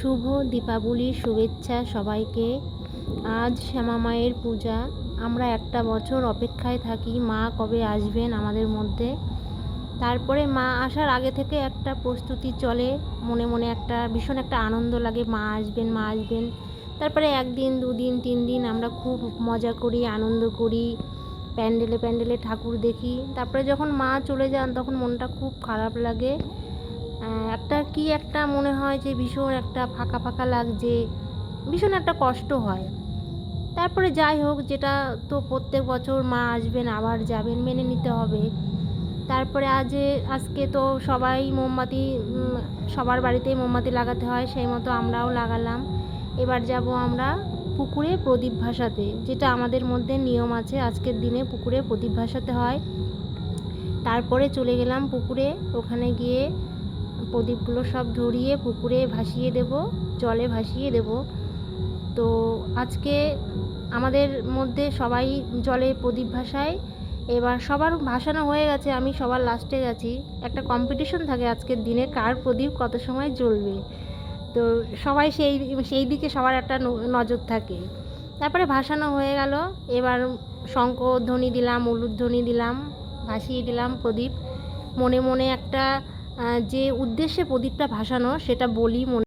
শুভ দীপাবলির শুভেচ্ছা সবাইকে। আজ শ্যামা মায়ের পূজা। আমরা একটা বছর অপেক্ষায় থাকি মা কবে আসবেন আমাদের মধ্যে। তারপরে মা আসার আগে থেকে একটা প্রস্তুতি চলে, মনে মনে একটা ভীষণ একটা আনন্দ লাগে, মা আসবেন মা আসবেন। তারপরে একদিন দুদিন 3 দিন আমরা খুব মজা করি, আনন্দ করি, প্যান্ডেলে প্যান্ডেলে ঠাকুর দেখি। তারপরে যখন মা চলে যান তখন মনটা খুব খারাপ লাগে। একটা মনে হয় যে ভীষণ একটা ফাঁকা ফাঁকা লাগছে, ভীষণ একটা কষ্ট হয়। তারপরে যাই হোক, যেটা তো প্রত্যেক বছর মা আসবেন আবার যাবেন, মেনে নিতে হবে। তারপরে আজকে তো সবাই মোমবাতি, সবার বাড়িতেই মোমবাতি লাগাতে হয়, সেই মতো আমরাও লাগালাম। এবার যাব আমরা পুকুরে প্রদীপ ভাসাতে, যেটা আমাদের মধ্যে নিয়ম আছে, আজকের দিনে পুকুরে প্রদীপ ভাসাতে হয়। তারপরে চলে গেলাম পুকুরে, ওখানে গিয়ে প্রদীপগুলো সব ধরিয়ে পুকুরে ভাসিয়ে দেব, জলে ভাসিয়ে দেব। তো আজকে আমাদের মধ্যে সবাই জলে প্রদীপ ভাসায়। এবার সবার ভাসানো হয়ে গেছে, আমি সবার লাস্টে গেছি। একটা কম্পিটিশন থাকে আজকের দিনে, কার প্রদীপ কত সময় জ্বলবে। তো সবাই সেই দিকে সবার একটা নজর থাকে। তারপরে ভাসানো হয়ে গেল। এবার শঙ্খধ্বনি দিলাম, উলুধ্বনি দিলাম, ভাসিয়ে দিলাম প্রদীপ। মনে মনে একটা যে উদ্দেশ্যে প্রদীপটা ভাসানো সেটা বলি মনে।